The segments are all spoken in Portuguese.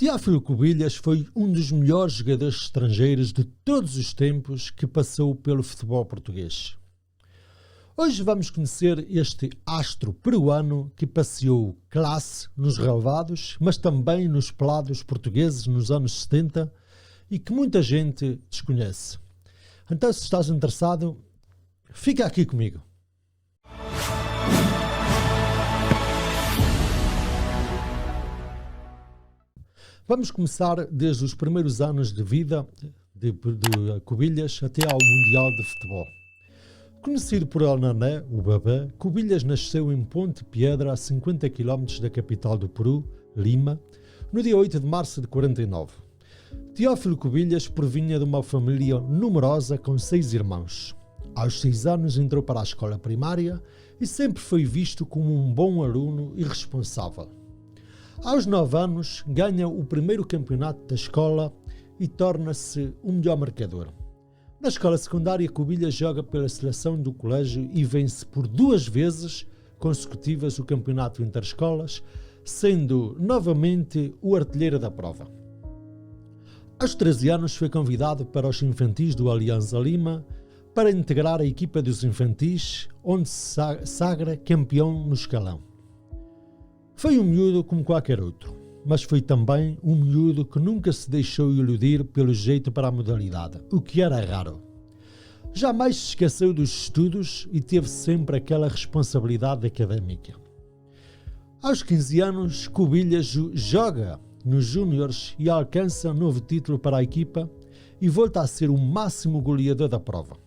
Teófilo Cubillas foi um dos melhores jogadores estrangeiros de todos os tempos que passou pelo futebol português. Hoje vamos conhecer este astro peruano que passeou classe nos relevados, mas também nos pelados portugueses nos anos 70 e que muita gente desconhece. Então, se estás interessado, fica aqui comigo. Vamos começar desde os primeiros anos de vida de Cubillas até ao Mundial de Futebol. Conhecido por El Nané, o bebê, Cubillas nasceu em Ponte Piedra, a 50 km da capital do Peru, Lima, no dia 8 de março de 49. Teófilo Cubillas provinha de uma família numerosa com 6 irmãos. Aos 6 anos entrou para a escola primária e sempre foi visto como um bom aluno e responsável. Aos 9 anos, ganha o primeiro campeonato da escola e torna-se o melhor marcador. Na escola secundária, Cubillas joga pela seleção do colégio e vence por 2 vezes consecutivas o campeonato interescolas, sendo novamente o artilheiro da prova. Aos 13 anos foi convidado para os infantis do Alianza Lima para integrar a equipa dos infantis, onde se sagra campeão no escalão. Foi um miúdo como qualquer outro, mas foi também um miúdo que nunca se deixou iludir pelo jeito para a modalidade, o que era raro. Jamais se esqueceu dos estudos e teve sempre aquela responsabilidade académica. Aos 15 anos, Cubillas joga nos Júniores e alcança um novo título para a equipa e volta a ser o máximo goleador da prova.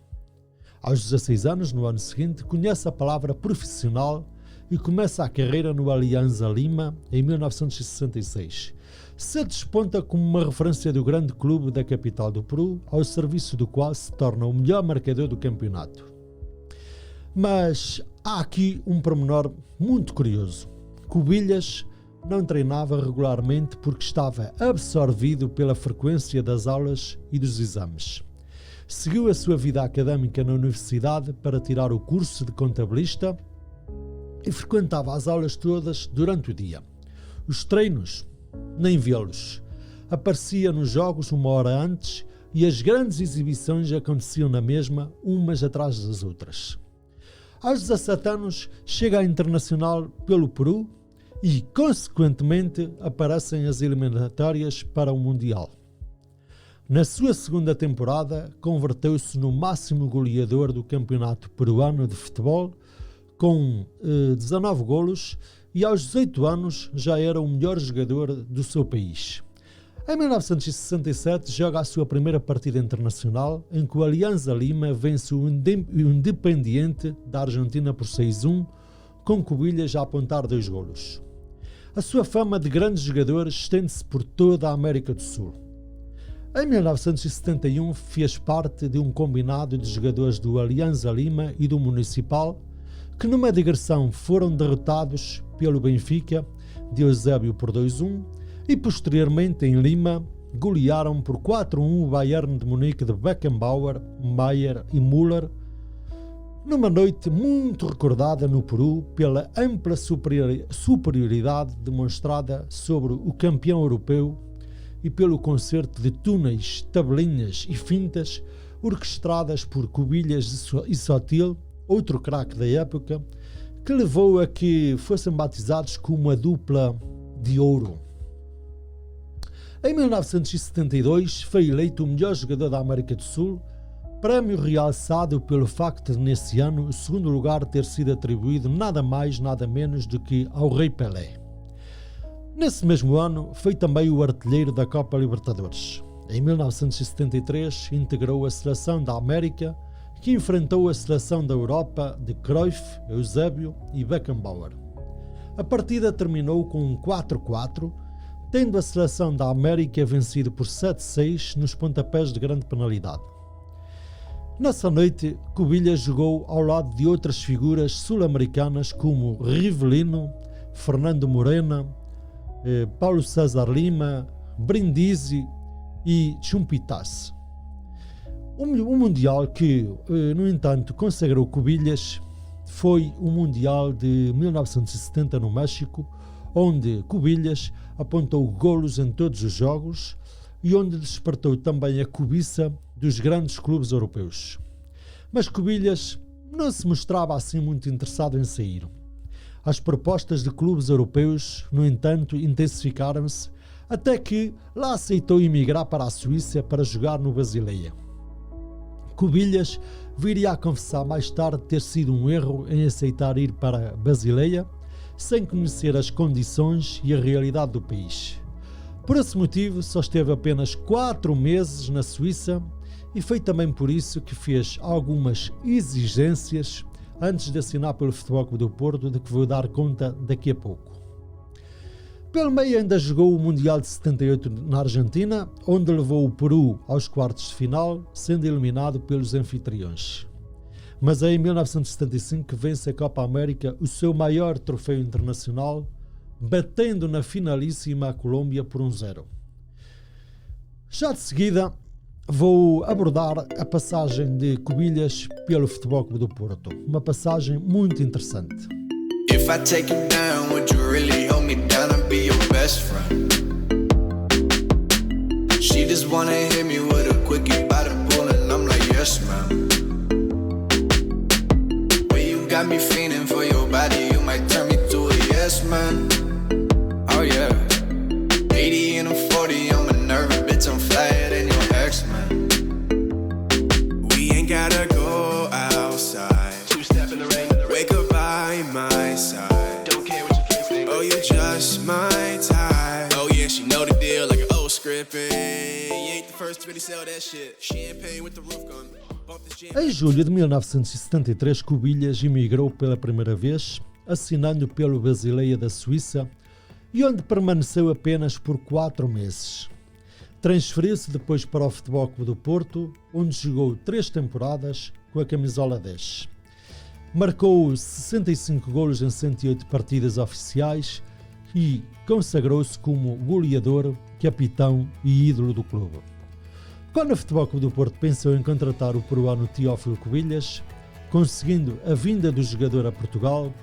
Aos 16 anos, no ano seguinte, conhece a palavra profissional e começa a carreira no Alianza Lima em 1966. Se desponta como uma referência do grande clube da capital do Peru, ao serviço do qual se torna o melhor marcador do campeonato. Mas há aqui um pormenor muito curioso. Cubillas não treinava regularmente porque estava absorvido pela frequência das aulas e dos exames. Seguiu a sua vida académica na universidade para tirar o curso de contabilista e frequentava as aulas todas durante o dia. Os treinos, nem vê-los. Aparecia nos jogos 1 hora antes e as grandes exibições aconteciam na mesma, umas atrás das outras. Aos 17 anos, chega à Internacional pelo Peru e, consequentemente, aparecem as eliminatórias para o Mundial. Na sua segunda temporada, converteu-se no máximo goleador do Campeonato Peruano de Futebol, com 19 golos, e aos 18 anos já era o melhor jogador do seu país. Em 1967 joga a sua primeira partida internacional, em que o Alianza Lima vence o Independiente da Argentina por 6-1, com Cubillas a apontar 2 golos. A sua fama de grande jogador estende-se por toda a América do Sul. Em 1971 fez parte de um combinado de jogadores do Alianza Lima e do Municipal, que numa digressão foram derrotados pelo Benfica de Eusébio por 2-1 e posteriormente em Lima golearam por 4-1 o Bayern de Munique de Beckenbauer, Maier e Müller, numa noite muito recordada no Peru pela ampla superioridade demonstrada sobre o campeão europeu e pelo concerto de túneis, tabelinhas e fintas orquestradas por Cubillas e Sotil, outro craque da época, que levou a que fossem batizados como a dupla de ouro. Em 1972 foi eleito o melhor jogador da América do Sul, prémio realçado pelo facto de nesse ano o segundo lugar ter sido atribuído nada mais nada menos do que ao Rei Pelé. Nesse mesmo ano foi também o artilheiro da Copa Libertadores. Em 1973 integrou a Seleção da América, que enfrentou a Seleção da Europa de Cruyff, Eusébio e Beckenbauer. A partida terminou com um 4-4, tendo a Seleção da América vencido por 7-6 nos pontapés de grande penalidade. Nessa noite, Cubillas jogou ao lado de outras figuras sul-americanas como Rivelino, Fernando Morena, Paulo César Lima, Brindisi e Chumpitas. O Mundial que, no entanto, consagrou Cubillas foi o Mundial de 1970 no México, onde Cubillas apontou golos em todos os jogos e onde despertou também a cobiça dos grandes clubes europeus. Mas Cubillas não se mostrava assim muito interessado em sair. As propostas de clubes europeus, no entanto, intensificaram-se até que lá aceitou emigrar para a Suíça para jogar no Basileia. Cubillas viria a confessar mais tarde ter sido um erro em aceitar ir para Basileia sem conhecer as condições e a realidade do país. Por esse motivo, só esteve apenas 4 meses na Suíça e foi também por isso que fez algumas exigências antes de assinar pelo Futebol Clube do Porto, de que vou dar conta daqui a pouco. Pelo meio ainda jogou o Mundial de 78 na Argentina, onde levou o Peru aos quartos de final, sendo eliminado pelos anfitriões. Mas é em 1975 que vence a Copa América, o seu maior troféu internacional, batendo na finalíssima a Colômbia por 1-0. Já de seguida vou abordar a passagem de Cubillas pelo Futebol Clube do Porto, uma passagem muito interessante. If I take you down, would you really hold me down and be your best friend? She just wanna hit me with a quickie by the pool and I'm like, yes, ma'am. Well, you got me feeling for your body, you might turn me to a yes, man. Oh, yeah. 80 and I'm 40, I'm a nervous bitch, I'm flyer than your ex, man. We ain't gotta go outside. Two-step in the rain. Wake up by my side. Don't care what your friends think. Oh, you just my type. Oh yeah, she know the deal like an old script. You ain't the first to really sell that shit. Champagne with the roof gun. Em julho de 1973, Cubillas emigrou pela primeira vez, assinando pelo Basileia da Suíça, e onde permaneceu apenas por 4 meses. Transferiu-se depois para o Futebol Clube do Porto, onde jogou 3 temporadas com a camisola 10. Marcou 65 golos em 108 partidas oficiais e consagrou-se como goleador, capitão e ídolo do clube. Quando o Futebol Clube do Porto pensou em contratar o peruano Teófilo Cubillas, conseguindo a vinda do jogador a Portugal,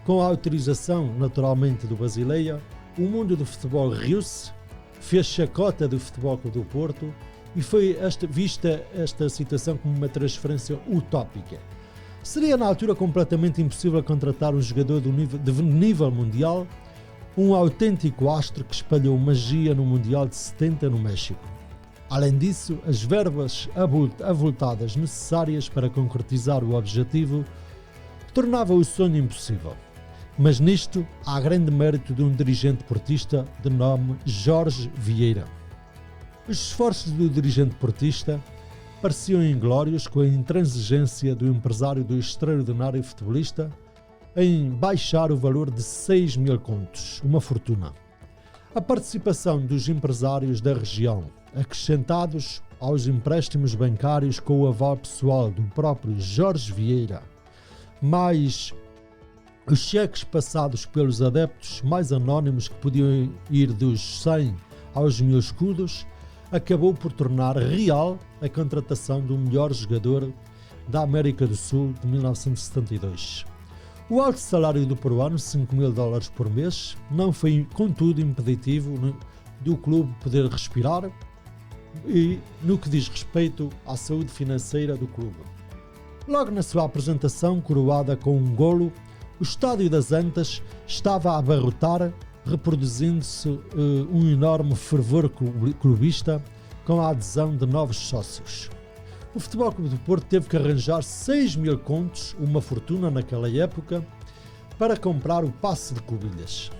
com a autorização naturalmente do Basileia, o mundo do futebol riu-se, fez chacota do Futebol Clube do Porto e foi vista esta situação como uma transferência utópica. Seria na altura completamente impossível contratar um jogador de nível mundial, um autêntico astro que espalhou magia no Mundial de 70 no México. Além disso, as verbas avultadas necessárias para concretizar o objetivo tornavam o sonho impossível. Mas nisto há grande mérito de um dirigente portista de nome Jorge Vieira. Os esforços do dirigente portista pareciam inglórios com a intransigência do empresário do extraordinário futebolista em baixar o valor de 6.000 contos, uma fortuna. A participação dos empresários da região, acrescentados aos empréstimos bancários com o aval pessoal do próprio Jorge Vieira, mais os cheques passados pelos adeptos mais anónimos que podiam ir dos 100 aos 1.000 escudos, acabou por tornar real a contratação do melhor jogador da América do Sul de 1972. O alto salário do peruano, $5.000 por mês, não foi contudo impeditivo do clube poder respirar e no que diz respeito à saúde financeira do clube. Logo na sua apresentação, coroada com um golo, o Estádio das Antas estava a abarrotar, reproduzindo-se um enorme fervor clubista com a adesão de novos sócios. O Futebol Clube do Porto teve que arranjar 6.000 contos, uma fortuna naquela época, para comprar o passe de Cubillas.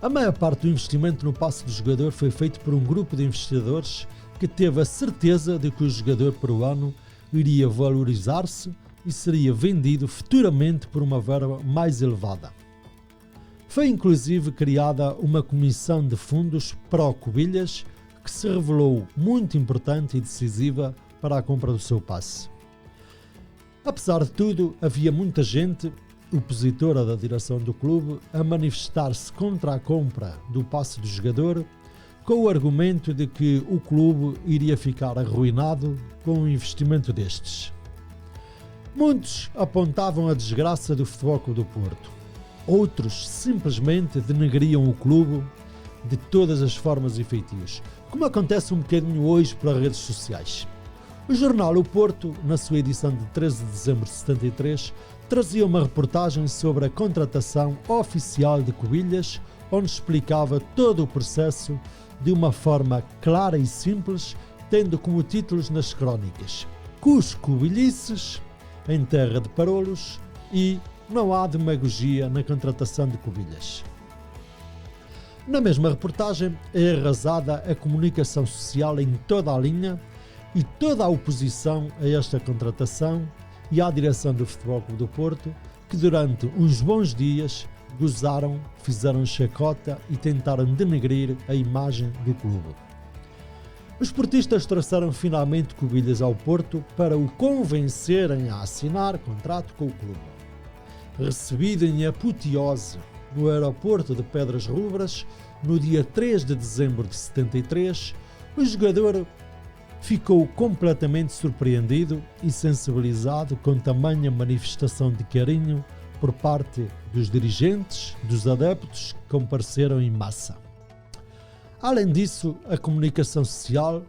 A maior parte do investimento no passe do jogador foi feito por um grupo de investidores que teve a certeza de que o jogador peruano iria valorizar-se e seria vendido futuramente por uma verba mais elevada. Foi inclusive criada uma comissão de fundos pró-Cubillas que se revelou muito importante e decisiva para a compra do seu passe. Apesar de tudo, havia muita gente opositora da direção do clube a manifestar-se contra a compra do passe do jogador, com o argumento de que o clube iria ficar arruinado com o investimento destes. Muitos apontavam a desgraça do Futebol Clube do Porto. outros simplesmente denegriam o clube de todas as formas e feitios, como acontece um bocadinho hoje pelas redes sociais. O jornal O Porto, na sua edição de 13 de dezembro de 73, trazia uma reportagem sobre a contratação oficial de Cubilhas, onde explicava todo o processo de uma forma clara e simples, tendo como títulos nas crónicas "Cus Cubilhices", "Em terra de Parolos" e "Não há demagogia na contratação de Cubilhas". Na mesma reportagem é arrasada a comunicação social em toda a linha e toda a oposição a esta contratação e à direção do Futebol Clube do Porto, que durante uns bons dias gozaram, fizeram chacota e tentaram denegrir a imagem do clube. Os portistas trouxeram finalmente Cubilhas ao Porto para o convencerem a assinar contrato com o clube. Recebido em apoteose no aeroporto de Pedras Rubras, no dia 3 de dezembro de 73, o jogador ficou completamente surpreendido e sensibilizado com tamanha manifestação de carinho por parte dos dirigentes, dos adeptos que compareceram em massa. Além disso, a comunicação social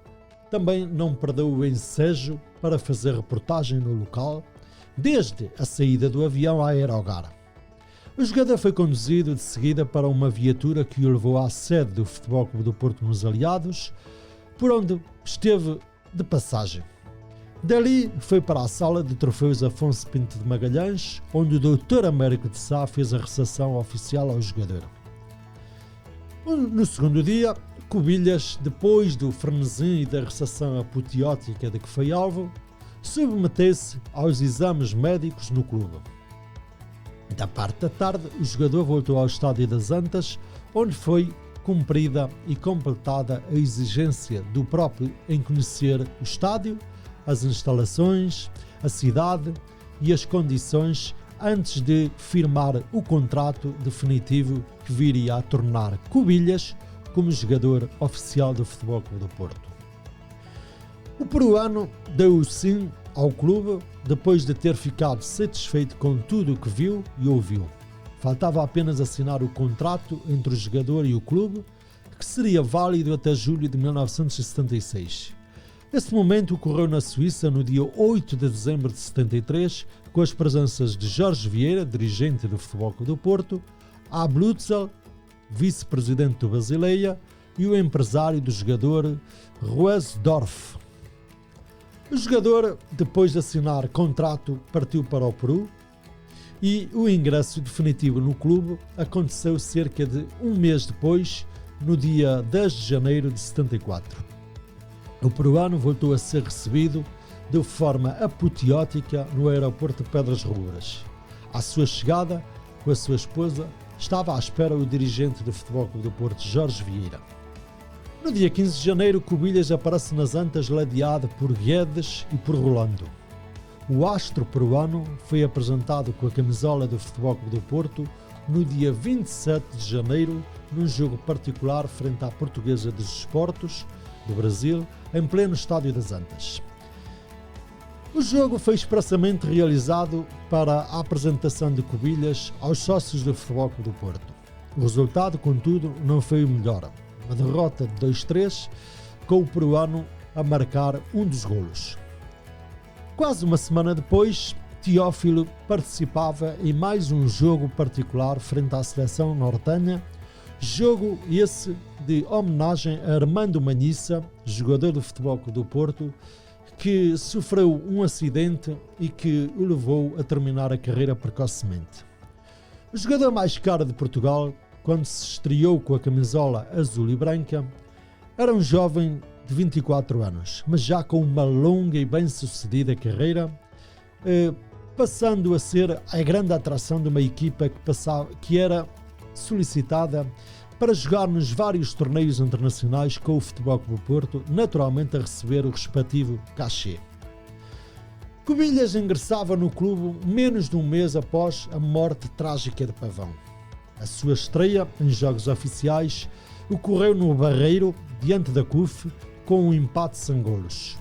também não perdeu o ensejo para fazer reportagem no local, desde a saída do avião à aerogar. O jogador foi conduzido de seguida para uma viatura que o levou à sede do Futebol Clube do Porto nos Aliados, por onde esteve de passagem. Dali foi para a sala de troféus Afonso Pinto de Magalhães, onde o Dr. Américo de Sá fez a recepção oficial ao jogador. No segundo dia, Cubilhas, depois do frenesim e da recepção apoteótica de que foi alvo, submeteu-se aos exames médicos no clube. Da parte da tarde, o jogador voltou ao Estádio das Antas, onde foi cumprida e completada a exigência do próprio em conhecer o estádio, as instalações, a cidade e as condições antes de firmar o contrato definitivo que viria a tornar Cubilhas como jogador oficial do Futebol Clube do Porto. O peruano deu o sim ao clube depois de ter ficado satisfeito com tudo o que viu e ouviu. Faltava apenas assinar o contrato entre o jogador e o clube, que seria válido até julho de 1976. Esse momento ocorreu na Suíça no dia 8 de dezembro de 73, com as presenças de Jorge Vieira, dirigente do Futebol Clube do Porto, A. Blutzel, vice-presidente do Basileia, e o empresário do jogador, Ruesdorf. O jogador, depois de assinar contrato, partiu para o Peru e o ingresso definitivo no clube aconteceu cerca de um mês depois, no dia 10 de janeiro de 74. O peruano voltou a ser recebido de forma apoteótica no aeroporto de Pedras Rubras. À sua chegada, com a sua esposa, estava à espera o dirigente do Futebol Clube do Porto, Jorge Vieira. No dia 15 de janeiro, Cubilhas aparece nas Antas ladeado por Guedes e por Rolando. O astro peruano foi apresentado com a camisola do Futebol Clube do Porto no dia 27 de janeiro, num jogo particular frente à Portuguesa dos Desportos do Brasil, em pleno Estádio das Antas. O jogo foi expressamente realizado para a apresentação de Cubilhas aos sócios do Futebol Clube do Porto. O resultado, contudo, não foi o melhor. Uma derrota de 2-3, com o peruano a marcar um dos golos. Quase uma semana depois, Teófilo participava em mais um jogo particular frente à seleção nortenha, jogo esse de homenagem a Armando Manhissa, jogador do Futebol Clube do Porto, que sofreu um acidente e que o levou a terminar a carreira precocemente. O jogador mais caro de Portugal, quando se estreou com a camisola azul e branca, era um jovem de 24 anos, mas já com uma longa e bem-sucedida carreira, passando a ser a grande atração de uma equipa que era solicitada para jogar nos vários torneios internacionais com o Futebol Clube do Porto, naturalmente a receber o respectivo cachê. Cubilhas ingressava no clube menos de um mês após a morte trágica de Pavão. A sua estreia em jogos oficiais ocorreu no Barreiro, diante da CUF, com um empate sem golos.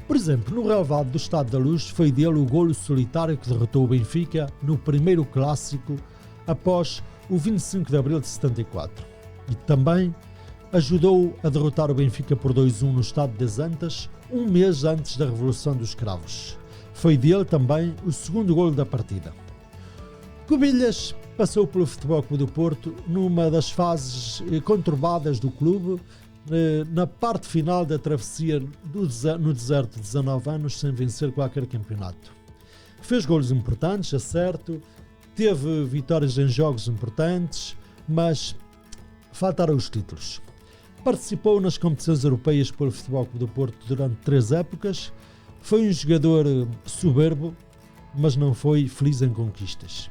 Por exemplo, no relvado do Estádio da Luz foi dele o golo solitário que derrotou o Benfica no primeiro clássico após o 25 de abril de 74 e também ajudou a derrotar o Benfica por 2-1 no Estádio das Antas, um mês antes da Revolução dos Cravos. Foi dele também o segundo golo da partida. Cubillas passou pelo Futebol Clube do Porto numa das fases conturbadas do clube, na parte final da travessia no deserto de 19 anos, sem vencer qualquer campeonato. Fez golos importantes, é certo, teve vitórias em jogos importantes, mas faltaram os títulos. Participou nas competições europeias pelo Futebol Clube do Porto durante 3 épocas, foi um jogador soberbo, mas não foi feliz em conquistas.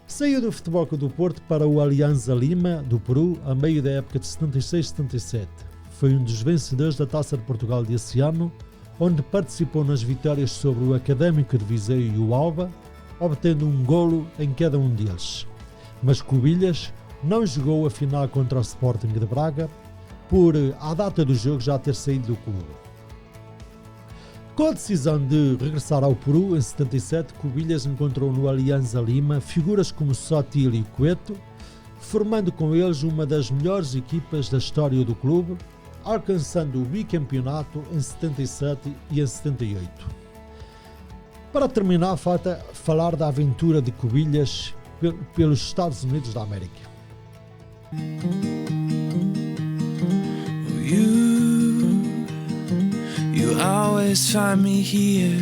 Saiu do Futebol Clube do Porto para o Alianza Lima, do Peru, a meio da época de 76-77. Foi um dos vencedores da Taça de Portugal desse ano, onde participou nas vitórias sobre o Académico de Viseu e o Alba, obtendo um golo em cada um deles. Mas Cubillas não jogou a final contra o Sporting de Braga, por, à data do jogo, já ter saído do clube. Com a decisão de regressar ao Peru em 77, Cubillas encontrou no Alianza Lima figuras como Sotil e Cueto, formando com eles uma das melhores equipas da história do clube, alcançando o bicampeonato em 77 e em 78. Para terminar, falta falar da aventura de Cubillas pelos Estados Unidos da América. You always find me here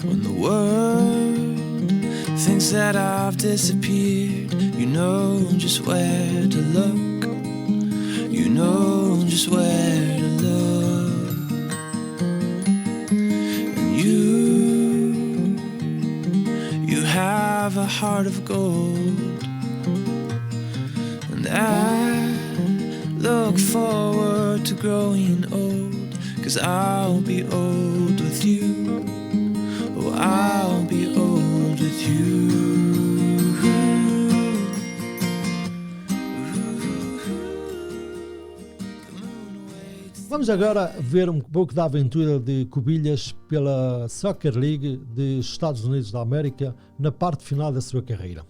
when the world thinks that I've disappeared. You know just where to look. You know just where to look. And you have a heart of gold. And I look forward to growing old, 'cause I'll be old with you. Oh, I'll be old with you. Vamos agora ver um pouco da aventura de Cubillas pela Soccer League dos Estados Unidos da América na parte final da sua carreira.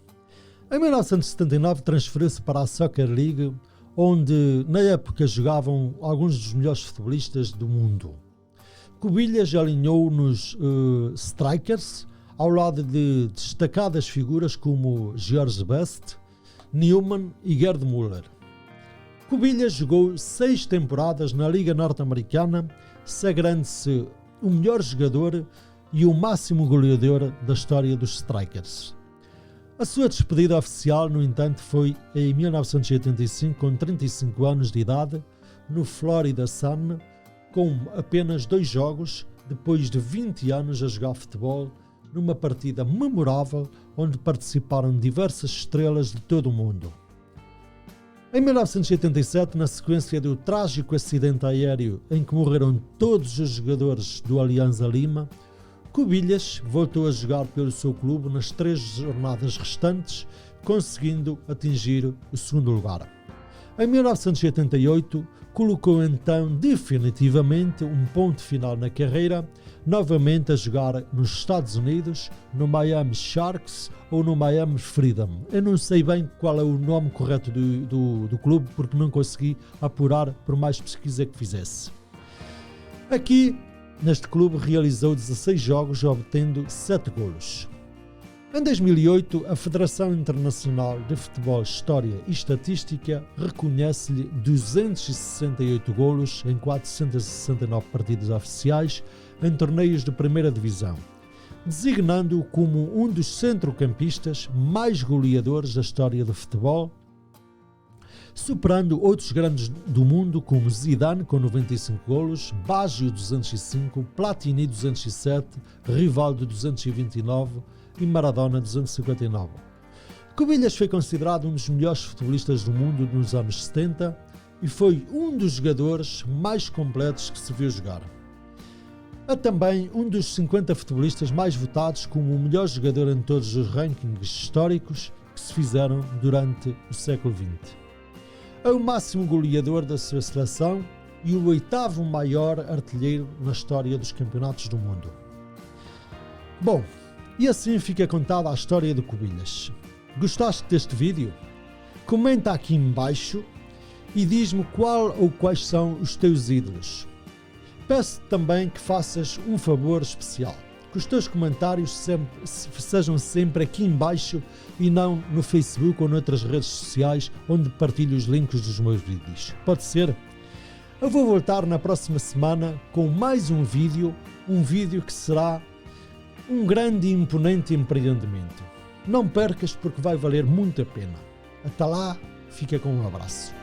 Em 1979 transferiu-se para a Soccer League, onde na época jogavam alguns dos melhores futebolistas do mundo. Cubillas alinhou nos Strikers, ao lado de destacadas figuras como George Best, Newman e Gerd Müller. Cubillas jogou 6 temporadas na Liga Norte-Americana, sagrando-se o melhor jogador e o máximo goleador da história dos Strikers. A sua despedida oficial, no entanto, foi em 1985, com 35 anos de idade, no Florida Sun, com apenas 2 jogos, depois de 20 anos a jogar futebol, numa partida memorável onde participaram diversas estrelas de todo o mundo. Em 1987, na sequência do trágico acidente aéreo em que morreram todos os jogadores do Alianza Lima, Cubillas voltou a jogar pelo seu clube nas 3 jornadas restantes, conseguindo atingir o segundo lugar. Em 1988, colocou então definitivamente um ponto final na carreira, novamente a jogar nos Estados Unidos, no Miami Sharks ou no Miami Freedom. Eu não sei bem qual é o nome correto do clube, porque não consegui apurar por mais pesquisa que fizesse. Aqui, neste clube, realizou 16 jogos, obtendo 7 golos. Em 2008, a Federação Internacional de Futebol, História e Estatística reconhece-lhe 268 golos em 469 partidas oficiais em torneios de primeira divisão, designando-o como um dos centrocampistas mais goleadores da história do futebol, superando outros grandes do mundo como Zidane com 95 golos, Baggio 205, Platini 207, Rivaldo 229 e Maradona 259. Cubillas foi considerado um dos melhores futebolistas do mundo nos anos 70 e foi um dos jogadores mais completos que se viu jogar. É também um dos 50 futebolistas mais votados como o melhor jogador em todos os rankings históricos que se fizeram durante o século XX. É o máximo goleador da sua seleção e o 8º maior artilheiro na história dos campeonatos do mundo. Bom, E assim fica contada a história de Cubilhas. Gostaste deste vídeo? Comenta aqui em baixo e diz-me qual ou quais são os teus ídolos. Peço também que faças um favor especial, que os teus comentários sejam sempre aqui em baixo e não no Facebook ou noutras redes sociais onde partilho os links dos meus vídeos. Pode ser? Eu vou voltar na próxima semana com mais um vídeo que será um grande e imponente empreendimento. Não percas porque vai valer muito a pena. Até lá, fica com um abraço.